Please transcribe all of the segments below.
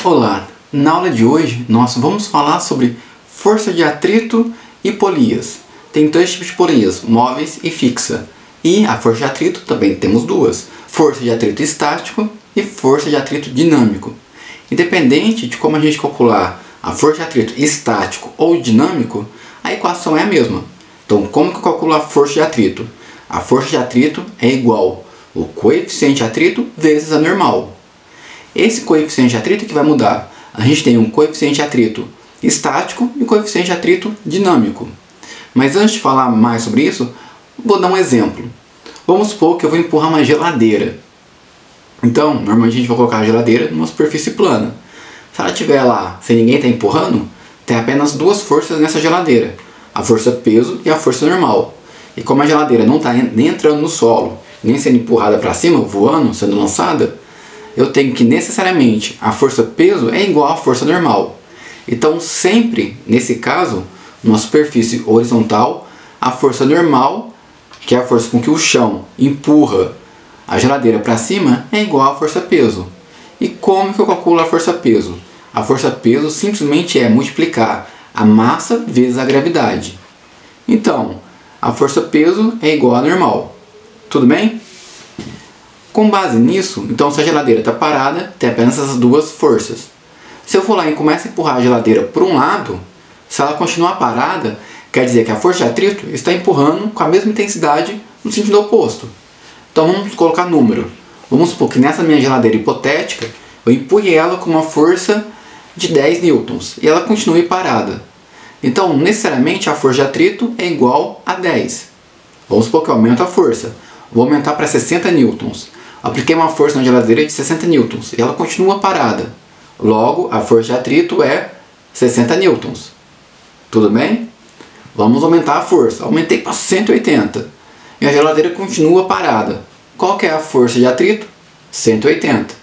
Olá! Na aula de hoje nós vamos falar sobre força de atrito e polias. Tem dois tipos de polias, móveis e fixa. E a força de atrito também temos duas, força de atrito estático e força de atrito dinâmico. Independente de como a gente calcular a força de atrito estático ou dinâmico, a equação é a mesma. Então, como que eu calculo a força de atrito? A força de atrito é igual o coeficiente de atrito vezes a normal. Esse coeficiente de atrito que vai mudar. A gente tem um coeficiente de atrito estático e um coeficiente de atrito dinâmico. Mas antes de falar mais sobre isso, vou dar um exemplo. Vamos supor que eu vou empurrar uma geladeira. Então, normalmente a gente vai colocar a geladeira numa superfície plana. Se ela estiver lá sem ninguém estar empurrando, tem apenas duas forças nessa geladeira. A força peso e a força normal. E como a geladeira não está nem entrando no solo, nem sendo empurrada para cima, voando, sendo lançada, eu tenho que necessariamente a força peso é igual à força normal. Então sempre, nesse caso, numa superfície horizontal, a força normal, que é a força com que o chão empurra a geladeira para cima, é igual à força peso. E como que eu calculo a força peso? A força peso simplesmente é multiplicar a massa vezes a gravidade. Então, a força peso é igual a normal. Tudo bem? Com base nisso, então se a geladeira está parada, tem apenas essas duas forças. Se eu for lá e começo a empurrar a geladeira para um lado, se ela continuar parada, quer dizer que a força de atrito está empurrando com a mesma intensidade no sentido oposto. Então vamos colocar número. Vamos supor que nessa minha geladeira hipotética, eu empurre ela com uma força de 10 newtons e ela continue parada. Então necessariamente a força de atrito é igual a 10. Vamos supor que eu aumento a força. Vou aumentar para 60 newtons. Apliquei uma força na geladeira de 60 newtons e ela continua parada. Logo, a força de atrito é 60 newtons. Tudo bem? Vamos aumentar a força. Aumentei para 180. E a geladeira continua parada. Qual que é a força de atrito? 180.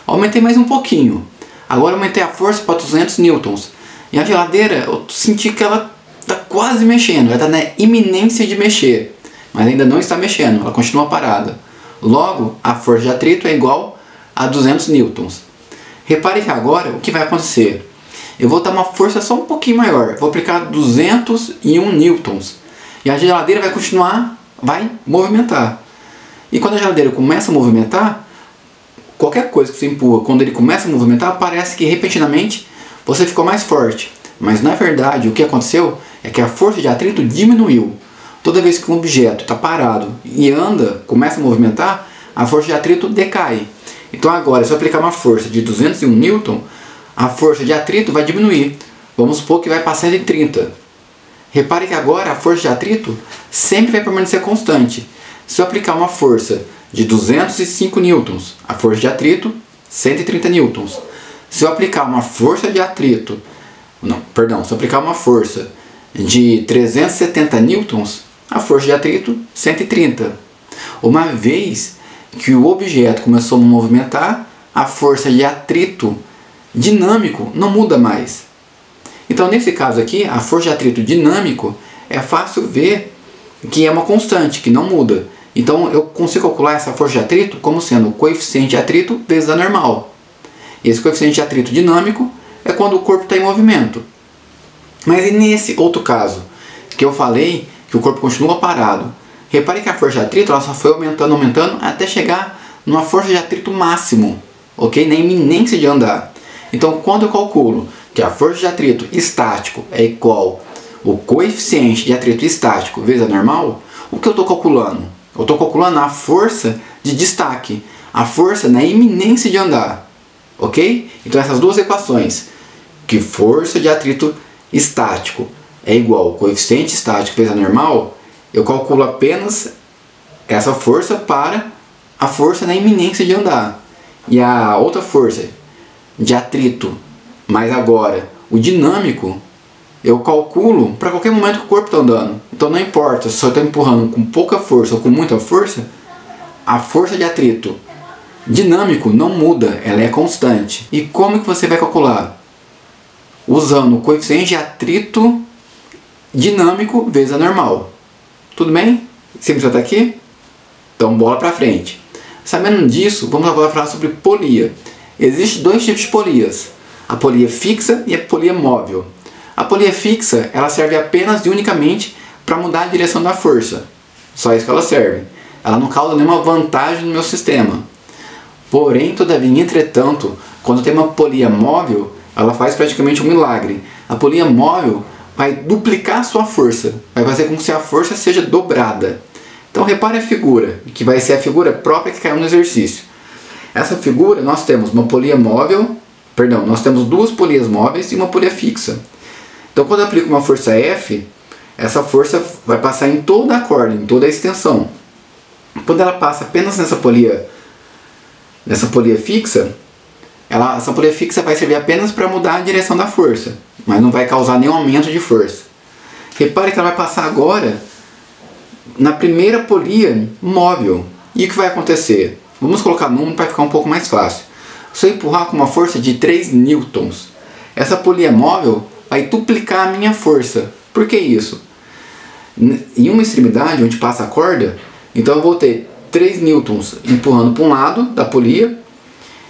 Aumentei mais um pouquinho. Agora aumentei a força para 200 newtons. E a geladeira, eu senti que ela está quase mexendo. Ela está na iminência de mexer. Mas ainda não está mexendo. Ela continua parada. Logo, a força de atrito é igual a 200 newtons. Repare que agora o que vai acontecer? Eu vou dar uma força só um pouquinho maior. Vou aplicar 201 newtons. E a geladeira vai continuar, vai movimentar. E quando a geladeira começa a movimentar, qualquer coisa que você empurra, quando ele começa a movimentar, parece que repentinamente você ficou mais forte. Mas na verdade o que aconteceu é que a força de atrito diminuiu. Toda vez que um objeto está parado e anda, começa a movimentar, a força de atrito decai. Então agora, se eu aplicar uma força de 201 newton, a força de atrito vai diminuir. Vamos supor que vai para 130. Repare que agora a força de atrito sempre vai permanecer constante. Se eu aplicar uma força de 205 newtons, a força de atrito, 130 newtons. Se eu aplicar uma força de atrito, se eu aplicar uma força de 370 newtons, a força de atrito 130. Uma vez que o objeto começou a movimentar, a força de atrito dinâmico não muda mais. Então nesse caso aqui, a força de atrito dinâmico é fácil ver que é uma constante, que não muda. Então eu consigo calcular essa força de atrito como sendo o coeficiente de atrito vezes a normal. E esse coeficiente de atrito dinâmico é quando o corpo está em movimento. Mas e nesse outro caso, que eu falei que o corpo continua parado? Repare que a força de atrito ela só foi aumentando até chegar numa força de atrito máximo, ok? Na iminência de andar. Então quando eu calculo que a força de atrito estático é igual o coeficiente de atrito estático vezes a normal, o que eu estou calculando? Eu estou calculando a força de destaque, a força na iminência de andar, ok? Então essas duas equações, que força de atrito estático é igual ao coeficiente estático vezes a normal, eu calculo apenas essa força para a força na iminência de andar. E a outra força de atrito, mas agora o dinâmico, eu calculo para qualquer momento que o corpo está andando. Então não importa se eu estou empurrando com pouca força ou com muita força, a força de atrito dinâmico não muda, ela é constante. E como que você vai calcular? Usando o coeficiente de atrito dinâmico vezes a normal. Tudo bem? Simples até aqui? Então bola para frente. Sabendo disso, vamos agora falar sobre polia. Existem dois tipos de polias, a polia fixa e a polia móvel. A polia fixa, ela serve apenas e unicamente para mudar a direção da força. Só isso que ela serve. Ela não causa nenhuma vantagem no meu sistema. Porém, todavia, entretanto, quando tem uma polia móvel, ela faz praticamente um milagre. A polia móvel vai duplicar a sua força, vai fazer com que a força seja dobrada. Então repare a figura, que vai ser a figura própria que caiu no exercício. Essa figura nós temos uma polia móvel, nós temos duas polias móveis e uma polia fixa. Então quando eu aplico uma força F, essa força vai passar em toda a corda, em toda a extensão. Quando ela passa apenas nessa polia fixa, essa polia fixa vai servir apenas para mudar a direção da força, mas não vai causar nenhum aumento de força. Repare que ela vai passar agora na primeira polia móvel. E o que vai acontecer? Vamos colocar número para ficar um pouco mais fácil. Se eu empurrar com uma força de 3 newtons, essa polia móvel vai duplicar a minha força. Por que isso? Em uma extremidade onde passa a corda, então eu vou ter 3 newtons empurrando para um lado da polia,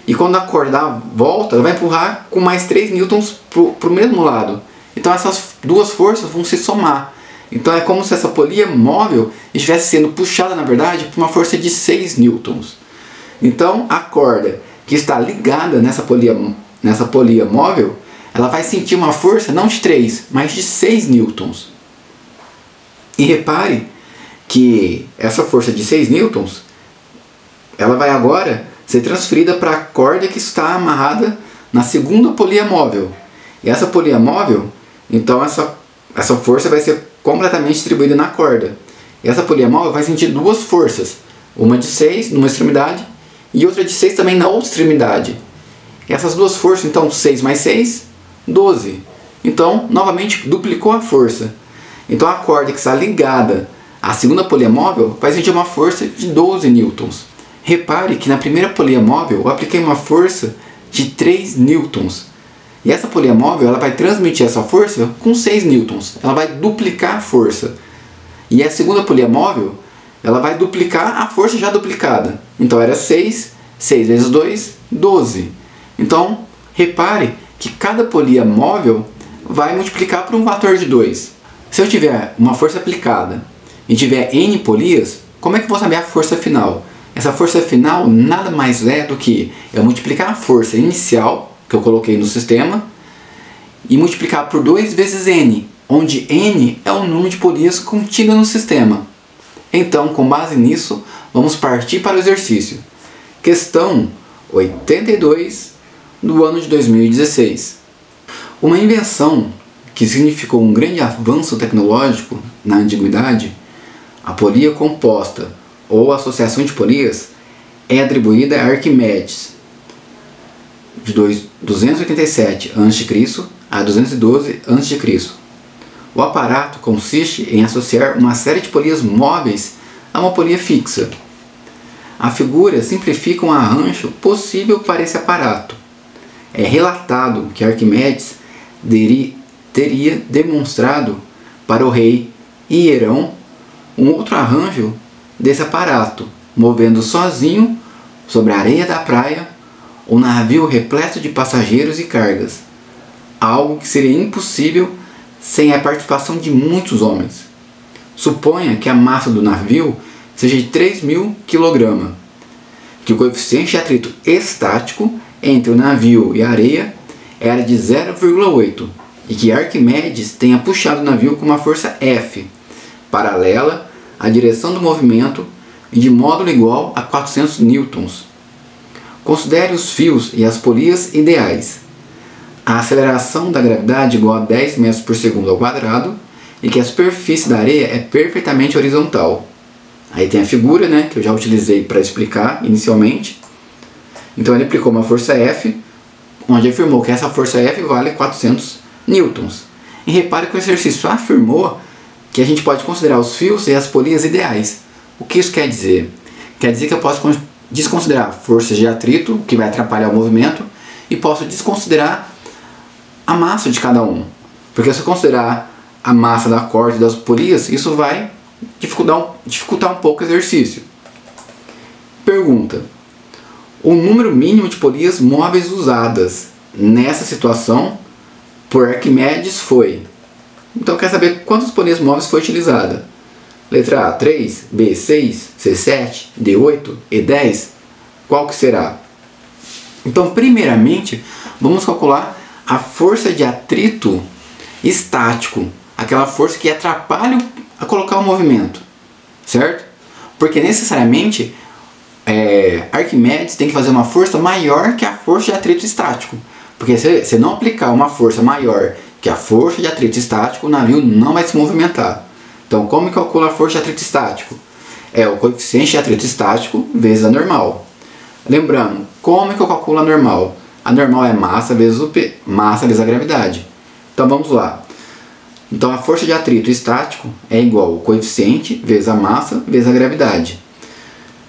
e quando a corda volta, ela vai empurrar com mais 3 newtons para o mesmo lado. Então essas duas forças vão se somar. Então é como se essa polia móvel estivesse sendo puxada, na verdade, por uma força de 6 newtons. Então a corda que está ligada nessa polia móvel, ela vai sentir uma força não de 3, mas de 6 newtons. E repare que essa força de 6 newtons, ela vai agora ser transferida para a corda que está amarrada na segunda polia móvel. E essa polia móvel, então essa força vai ser completamente distribuída na corda. E essa polia móvel vai sentir duas forças, uma de 6 numa extremidade e outra de 6 também na outra extremidade. E essas duas forças, então 6 mais 6, 12. Então, novamente, duplicou a força. Então a corda que está ligada à segunda polia móvel vai sentir uma força de 12 newtons. Repare que na primeira polia móvel eu apliquei uma força de 3 newtons. E essa polia móvel ela vai transmitir essa força com 6 newtons. Ela vai duplicar a força. E a segunda polia móvel ela vai duplicar a força já duplicada. Então era 6, 6 vezes 2, 12. Então repare que cada polia móvel vai multiplicar por um fator de 2. Se eu tiver uma força aplicada e tiver N polias, como é que eu vou saber a força final? Essa força final nada mais é do que eu multiplicar a força inicial que eu coloquei no sistema e multiplicar por 2 vezes N, onde N é o número de polias contido no sistema. Então, com base nisso, vamos partir para o exercício. Questão 82 do ano de 2016. Uma invenção que significou um grande avanço tecnológico na antiguidade, a polia composta ou associação de polias, é atribuída a Arquimedes, de 287 a.C. a 212 a.C. O aparato consiste em associar uma série de polias móveis a uma polia fixa. A figura simplifica um arranjo possível para esse aparato. É relatado que Arquimedes teria demonstrado para o rei Hierão um outro arranjo desse aparato, movendo sozinho sobre a areia da praia um navio repleto de passageiros e cargas, algo que seria impossível sem a participação de muitos homens. Suponha que a massa do navio seja de 3.000 kg, que o coeficiente de atrito estático entre o navio e a areia era de 0,8 e que Arquimedes tenha puxado o navio com uma força F, paralela à direção do movimento e de módulo igual a 400 newtons. Considere os fios e as polias ideais. A aceleração da gravidade igual a 10 metros por segundo ao quadrado e que a superfície da areia é perfeitamente horizontal. Aí tem a figura, né, que eu já utilizei para explicar inicialmente. Então ele aplicou uma força F, onde afirmou que essa força F vale 400 newtons. E repare que o exercício afirmou que a gente pode considerar os fios e as polias ideais. O que isso quer dizer? Quer dizer que eu posso desconsiderar forças de atrito, que vai atrapalhar o movimento, e posso desconsiderar a massa de cada um. Porque se eu considerar a massa da corda e das polias, isso vai dificultar um pouco o exercício. Pergunta: o número mínimo de polias móveis usadas nessa situação por Arquimedes foi. Então quer saber quantas polias móveis foi utilizada? Letra A, 3, B, 6, C, 7, D, 8, E, 10. Qual que será? Então, primeiramente, vamos calcular a força de atrito estático, aquela força que atrapalha a colocar o movimento, certo? Porque necessariamente Arquimedes tem que fazer uma força maior que a força de atrito estático, porque se não aplicar uma força maior que a força de atrito estático, o navio não vai se movimentar. Então, como calcula a força de atrito estático? É o coeficiente de atrito estático vezes a normal. Lembrando, como que eu calculo a normal? A normal é massa vezes a gravidade. Então vamos lá. Então a força de atrito estático é igual ao coeficiente vezes a massa vezes a gravidade.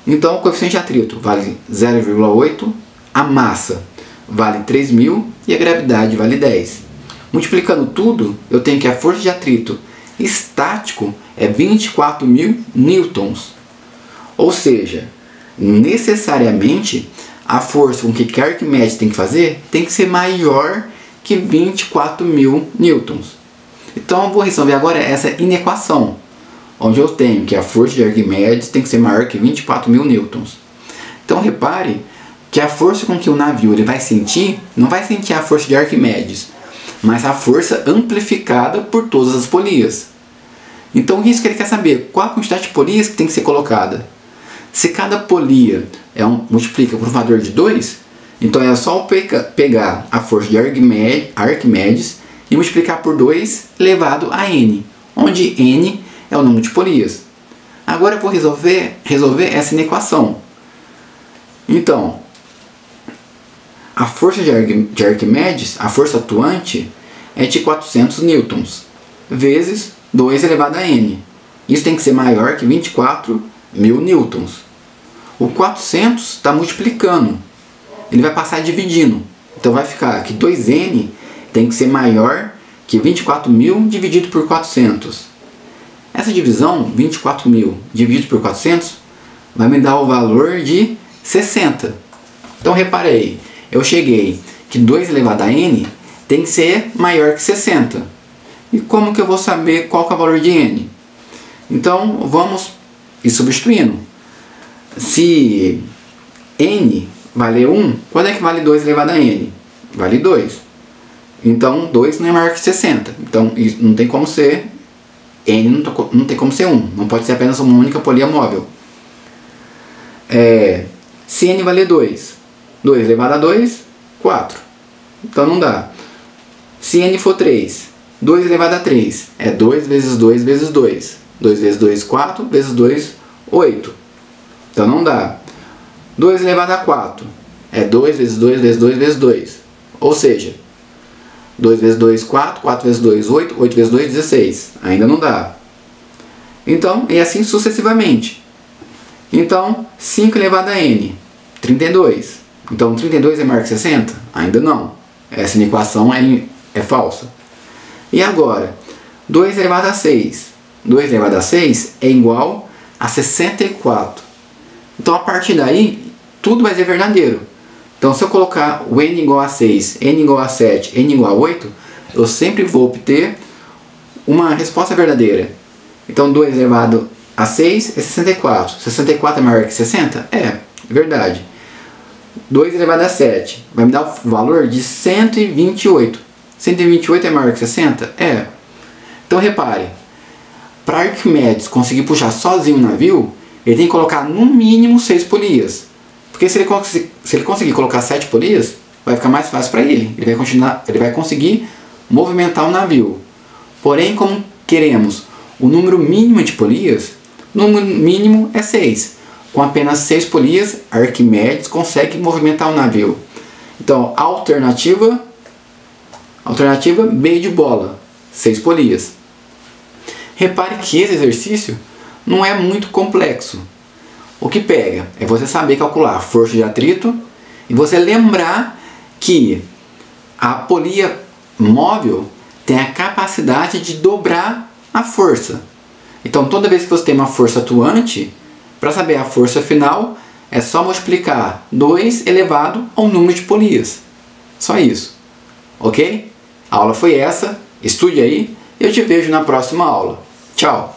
Então o coeficiente de atrito vale 0,8, a massa vale 3.000 e a gravidade vale 10. Multiplicando tudo, eu tenho que a força de atrito estático é 24.000 newtons. Ou seja, necessariamente a força com que Arquimedes tem que fazer tem que ser maior que 24.000 newtons. Então eu vou resolver agora essa inequação, onde eu tenho que a força de Arquimedes tem que ser maior que 24.000 newtons. Então repare que a força com que o navio ele vai sentir, não vai sentir a força de Arquimedes, mas a força amplificada por todas as polias. Então isso que ele quer saber, qual a quantidade de polias que tem que ser colocada. Se cada polia multiplica por um valor de 2, então é só pegar a força de Arquimedes e multiplicar por 2 elevado a n, onde n é o número de polias. Agora eu vou resolver essa inequação. Então, a força de Arquimedes, a força atuante, é de 400 newtons, vezes 2 elevado a n. Isso tem que ser maior que 24.000 newtons. O 400 está multiplicando, ele vai passar dividindo. Então vai ficar que 2n tem que ser maior que 24.000 dividido por 400. Essa divisão, 24.000 dividido por 400, vai me dar o valor de 60. Então repare aí, eu cheguei que 2 elevado a n tem que ser maior que 60. E como que eu vou saber qual que é o valor de n? Então vamos ir substituindo. Se n vale 1, quando é que vale 2 elevado a n? Vale 2. Então 2 não é maior que 60. Então isso não tem como ser n, não tem como ser 1. Não pode ser apenas uma única polia móvel. Se n vale 2, 2 elevado a 2, 4. Então não dá. Se n for 3, 2 elevado a 3 é 2 vezes 2 vezes 2. 2 vezes 2, 4, vezes 2, 8. Então não dá. 2 elevado a 4 é 2 vezes 2 vezes 2 vezes 2. Ou seja, 2 vezes 2, 4, 4 vezes 2, 8, 8 vezes 2, 16. Ainda não dá. Então, e assim sucessivamente. Então, 5 elevado a n, 32. Então, 32 é maior que 60? Ainda não. Essa equação é falsa. E agora, 2 elevado a 6. 2 elevado a 6 é igual a 64. Então, a partir daí, tudo vai ser verdadeiro. Então, se eu colocar o n igual a 6, n igual a 7, n igual a 8, eu sempre vou obter uma resposta verdadeira. Então, 2 elevado a 6 é 64. 64 é maior que 60? É, verdade. 2 elevado a 7 vai me dar o valor de 128. 128 é maior que 60? É. Então, repare. Para Arquimedes conseguir puxar sozinho o navio, ele tem que colocar no mínimo 6 polias. Porque se ele conseguir colocar 7 polias, vai ficar mais fácil para ele. Ele vai conseguir movimentar o navio. Porém, como queremos o número mínimo de polias, o número mínimo é 6. Com apenas 6 polias, Arquimedes consegue movimentar o navio. Então, alternativa B de bola, 6 polias. Repare que esse exercício não é muito complexo. O que pega é você saber calcular a força de atrito e você lembrar que a polia móvel tem a capacidade de dobrar a força. Então, toda vez que você tem uma força atuante, para saber a força final, é só multiplicar 2 elevado ao número de polias. Só isso. Ok? A aula foi essa. Estude aí. Eu te vejo na próxima aula. Tchau!